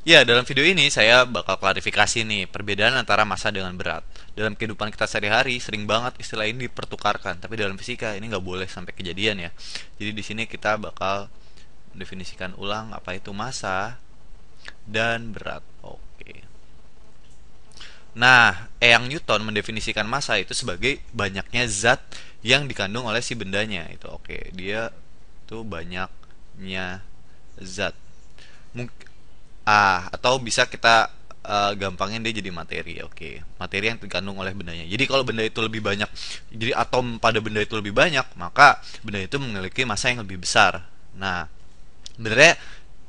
Ya, dalam video ini saya bakal klarifikasi nih perbedaan antara massa dengan berat. Dalam kehidupan kita sehari-hari sering banget istilah ini dipertukarkan, tapi dalam fisika ini nggak boleh sampai kejadian ya. Jadi di sini kita bakal definisikan ulang apa itu massa dan berat. Oke. Nah, Eyang Newton mendefinisikan massa itu sebagai banyaknya zat yang dikandung oleh si bendanya. Itu oke. Dia tuh banyaknya zat. Mungkin atau bisa kita gampangin dia jadi materi. Oke, materi yang terkandung oleh bendanya. Jadi kalau benda itu lebih banyak, jadi atom pada benda itu lebih banyak, maka benda itu memiliki massa yang lebih besar. Nah, sebenarnya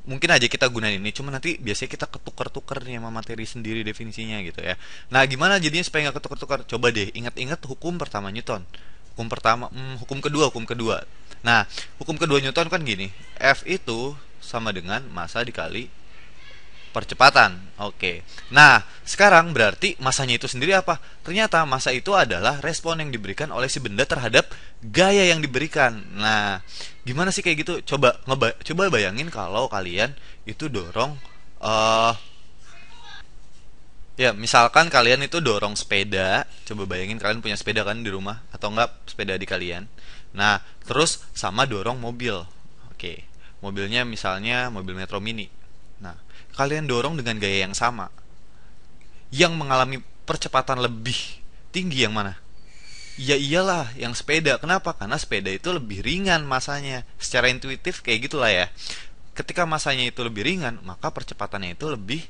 mungkin aja kita gunain ini, cuma nanti biasanya kita ketukar-tukar nih sama materi sendiri definisinya gitu ya. Nah, gimana jadinya supaya nggak ketukar-tukar? Coba deh ingat-ingat hukum pertama Newton. Hukum pertama, hukum kedua. Nah, hukum kedua Newton kan gini, F itu sama dengan massa dikali percepatan. Oke. Nah, sekarang berarti masanya itu sendiri apa? Ternyata massa itu adalah respon yang diberikan oleh si benda terhadap gaya yang diberikan. Nah, gimana sih kayak gitu? Coba bayangin kalau kalian itu dorong ya, misalkan kalian itu dorong sepeda, coba bayangin kalian punya sepeda kan di rumah atau enggak sepeda di kalian. Nah, terus sama dorong mobil. Oke. Mobilnya misalnya mobil Metro Mini. Nah, kalian dorong dengan gaya yang sama. Yang mengalami percepatan lebih tinggi yang mana? Ya iyalah, yang sepeda. Kenapa? Karena sepeda itu lebih ringan masanya. Secara intuitif kayak gitulah ya. Ketika masanya itu lebih ringan, maka percepatannya itu lebih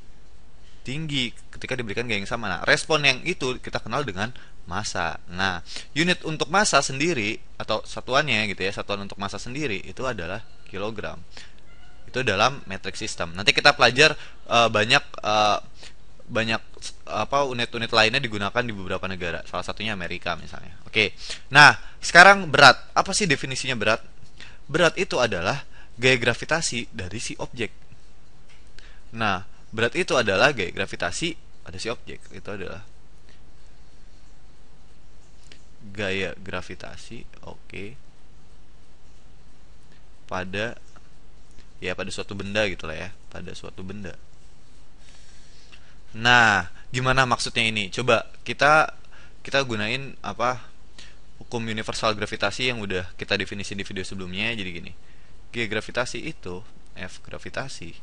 tinggi ketika diberikan gaya yang sama. Nah, respon yang itu kita kenal dengan massa. Nah, unit untuk massa sendiri atau satuannya gitu ya, satuan untuk massa sendiri itu adalah kilogram. Itu dalam metric system. Nanti kita pelajar banyak apa unit-unit lainnya digunakan di beberapa negara. Salah satunya Amerika misalnya. Oke. Nah, sekarang berat. Apa sih definisinya berat? Berat itu adalah gaya gravitasi dari si objek. Nah, berat itu adalah gaya gravitasi pada si objek. Itu adalah gaya gravitasi, oke, pada pada suatu benda gitu lah ya, pada suatu benda. Nah, gimana maksudnya ini? Coba kita kita gunain apa hukum universal gravitasi yang udah kita definisi di video sebelumnya. Jadi gini, G gravitasi itu, F gravitasi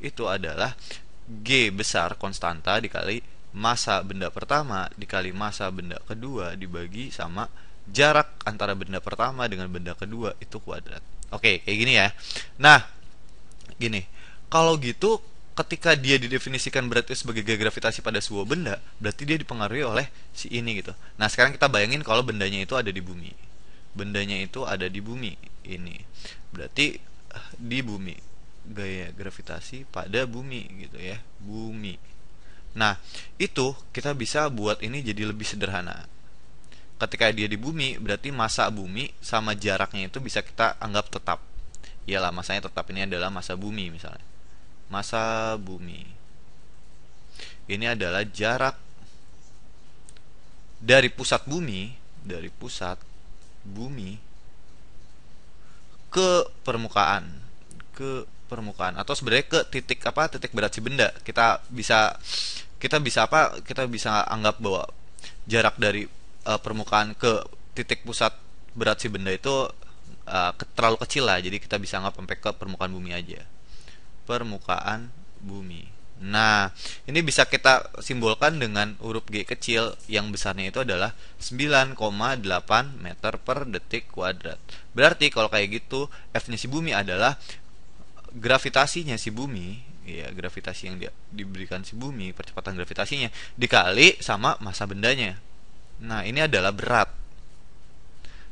itu adalah G besar konstanta dikali massa benda pertama dikali massa benda kedua dibagi sama jarak antara benda pertama dengan benda kedua itu kuadrat. Oke, kayak gini ya. Nah, gini, kalau gitu ketika dia didefinisikan berarti sebagai gaya gravitasi pada sebuah benda, berarti dia dipengaruhi oleh si ini gitu. Nah, sekarang kita bayangin kalau bendanya itu ada di bumi. Bendanya itu ada di bumi ini. Berarti di bumi. Gaya gravitasi pada bumi gitu ya. Bumi. Nah, itu kita bisa buat ini jadi lebih sederhana. Ketika dia di bumi, berarti massa bumi sama jaraknya itu bisa kita anggap tetap. Iyalah, masanya tetap, ini adalah massa bumi misalnya. Massa bumi. Ini adalah jarak dari pusat bumi ke permukaan, atau sebenarnya ke titik apa? Titik berat si benda. Kita bisa anggap bahwa jarak dari permukaan ke titik pusat berat si benda itu terlalu kecil lah, jadi kita bisa anggap sampai ke permukaan bumi aja. Permukaan bumi. Nah, ini bisa kita simbolkan dengan huruf G kecil yang besarnya itu adalah 9,8 meter per detik kuadrat. Berarti kalau kayak gitu, F-nya si bumi adalah gravitasinya si bumi, ya gravitasi yang diberikan si bumi, percepatan gravitasinya dikali sama massa bendanya. Nah, ini adalah berat.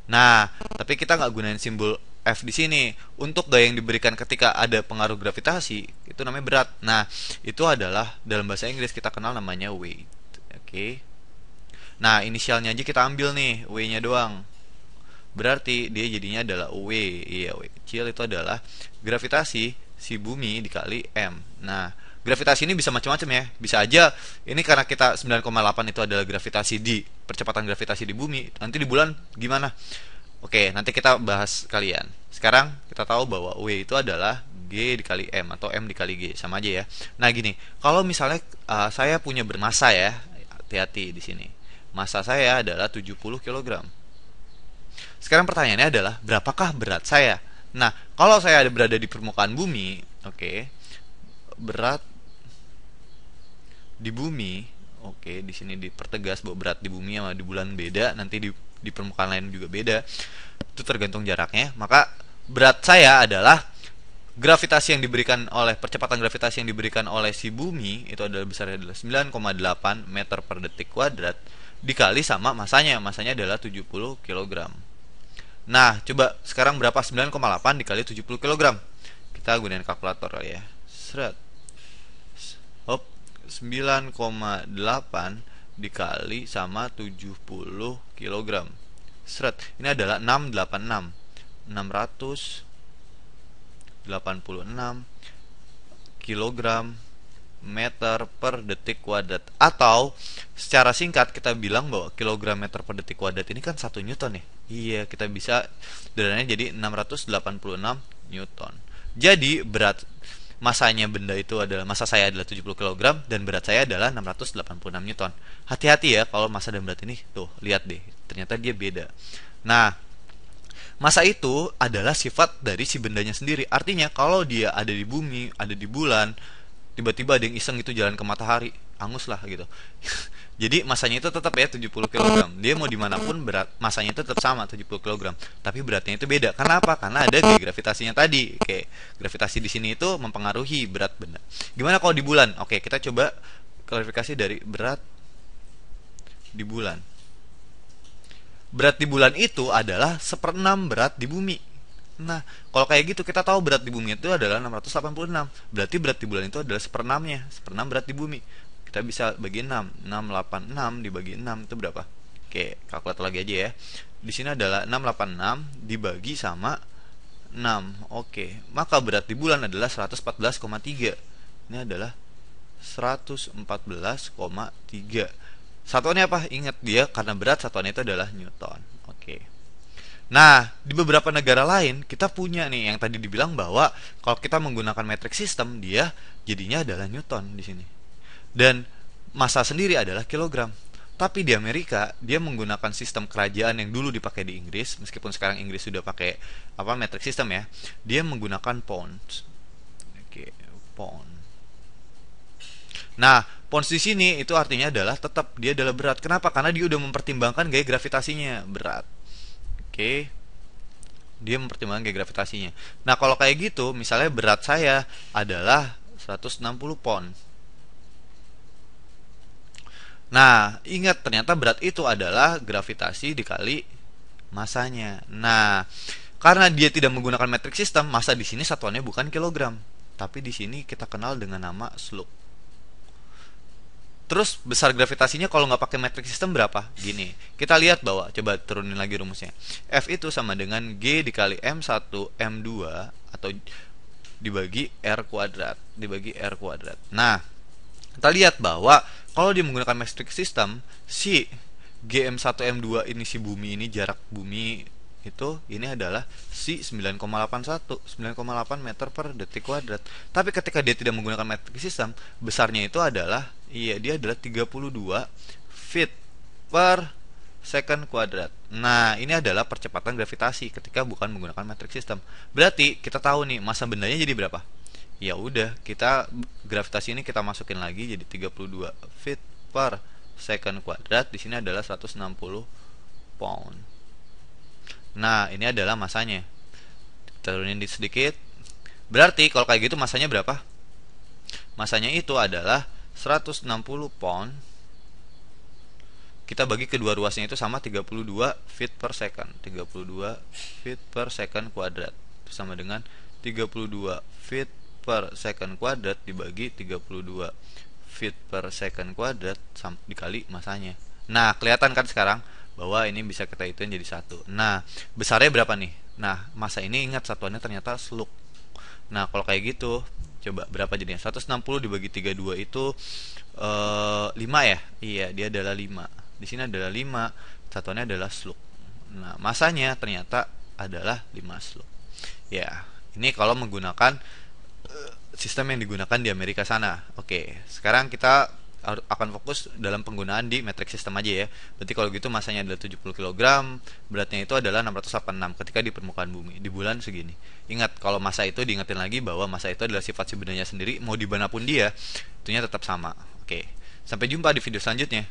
Nah, tapi kita nggak gunain simbol F di sini. Untuk gaya yang diberikan ketika ada pengaruh gravitasi, itu namanya berat. Nah, itu adalah dalam bahasa Inggris kita kenal namanya weight. Oke. Nah, inisialnya aja kita ambil nih, W-nya doang. Berarti dia jadinya adalah W. Iya, W kecil itu adalah gravitasi si bumi dikali M. Nah, gravitasi ini bisa macam-macam ya. Bisa aja ini karena kita 9,8 itu adalah gravitasi di percepatan gravitasi di bumi. Nanti di bulan gimana? Oke, nanti kita bahas kalian. Sekarang kita tahu bahwa W itu adalah G dikali M atau M dikali G, sama aja ya. Nah gini, kalau misalnya saya punya bermassa ya, hati-hati di sini. Massa saya adalah 70 kg. Sekarang pertanyaannya adalah berapakah berat saya? Nah, kalau saya ada berada di permukaan bumi, oke, berat di bumi, oke, di sini dipertegas bahwa berat di bumi sama di bulan beda, nanti di permukaan lain juga beda. Itu tergantung jaraknya. Maka berat saya adalah gravitasi yang diberikan oleh percepatan gravitasi yang diberikan oleh si bumi itu adalah besarnya adalah 9,8 meter per detik kuadrat dikali sama masanya. Masanya adalah 70 kg. Nah, coba sekarang berapa 9,8 dikali 70 kg? Kita gunain kalkulator kali ya. Seret. Hop, 9,8 dikali sama 70 kg. Seret. Ini adalah 686. 686 kilogram meter per detik kuadrat. Atau secara singkat kita bilang bahwa kilogram meter per detik kuadrat ini kan 1 newton ya. Iya, kita bisa sederhananya jadi 686 newton. Jadi berat masanya benda itu adalah, massa saya adalah 70 kg dan berat saya adalah 686 newton. Hati-hati ya kalau massa dan berat ini, tuh lihat deh, ternyata dia beda. Nah, massa itu adalah sifat dari si bendanya sendiri. Artinya kalau dia ada di bumi, ada di bulan, tiba-tiba ada yang iseng itu jalan ke matahari, angus lah gitu. Jadi masanya itu tetap ya 70 kg. Dia mau dimanapun berat masanya itu tetap sama 70 kg. Tapi beratnya itu beda. Kenapa? Karena ada gaya gravitasinya tadi. Oke, gravitasi di sini itu mempengaruhi berat benda. Gimana kalau di bulan? Oke, kita coba klarifikasi dari berat di bulan. Berat di bulan itu adalah 1/6 berat di bumi. Nah, kalau kayak gitu kita tahu berat di bumi itu adalah 686. Berarti berat di bulan itu adalah 1/6-nya. 1/6 berat di bumi. Kita bisa bagi 6. 686 dibagi 6 itu berapa? Oke, kalkulator lagi aja ya. Di sini adalah 686 dibagi sama 6. Oke, maka berat di bulan adalah 114,3. Ini adalah 114,3. Satuannya apa? Ingat dia karena berat satuannya itu adalah newton. Oke. Nah, di beberapa negara lain kita punya nih yang tadi dibilang bahwa kalau kita menggunakan metric system dia jadinya adalah newton di sini. Dan massa sendiri adalah kilogram. Tapi di Amerika dia menggunakan sistem kerajaan yang dulu dipakai di Inggris, meskipun sekarang Inggris sudah pakai metric system ya. Dia menggunakan pounds. Oke, pound. Nah, pounds di sini itu artinya adalah tetap dia adalah berat. Kenapa? Karena dia udah mempertimbangkan gaya gravitasinya berat. Oke. Dia mempertimbangkan gaya gravitasinya. Nah, kalau kayak gitu, misalnya berat saya adalah 160 pound. Nah, ingat ternyata berat itu adalah gravitasi dikali masanya. Nah, karena dia tidak menggunakan metric system, massa di sini satuannya bukan kilogram, tapi di sini kita kenal dengan nama slug. Terus besar gravitasinya kalau nggak pakai metric system berapa? Gini, kita lihat bahwa, coba turunin lagi rumusnya. F itu sama dengan G dikali M1 M2 atau dibagi R kuadrat. Nah, kita lihat bahwa kalau dia menggunakan metric system, si GM1 M2 ini, si bumi ini, jarak bumi itu, ini adalah si 9,8 meter per detik kuadrat. Tapi ketika dia tidak menggunakan metric system, besarnya itu adalah, dia adalah 32 feet per second kuadrat. Nah, ini adalah percepatan gravitasi ketika bukan menggunakan metric system. Berarti kita tahu nih massa bendanya jadi berapa? Ya udah, kita gravitasi ini kita masukin lagi jadi 32 feet per second kuadrat. Di sini adalah 160 pound. Nah, ini adalah masanya. Turunin sedikit. Berarti kalau kayak gitu masanya berapa? Masanya itu adalah 160 pound. Kita bagi kedua ruasnya itu sama 32 feet per second. 32 feet per second kuadrat. Itu sama dengan 32 feet per second kuadrat dibagi 32 feet per second kuadrat dikali masanya. Nah, kelihatan kan sekarang bahwa ini bisa kita hitung jadi satu. Nah, besarnya berapa nih? Nah, massa ini ingat satuannya ternyata slug. Nah, kalau kayak gitu, coba berapa jadinya? 160 dibagi 32 itu 5 ya? Iya, dia adalah 5. Di sini adalah 5, satuannya adalah slug. Nah, masanya ternyata adalah 5 slug. Ya, ini kalau menggunakan sistem yang digunakan di Amerika sana. Oke, sekarang kita akan fokus dalam penggunaan di metric system aja ya. Berarti kalau gitu masanya adalah 70 kg, beratnya itu adalah 686 ketika di permukaan bumi di bulan segini. Ingat, kalau massa itu diingetin lagi bahwa massa itu adalah sifat si bendanya sendiri, mau dimanapun dia, itunya tetap sama. Oke, sampai jumpa di video selanjutnya.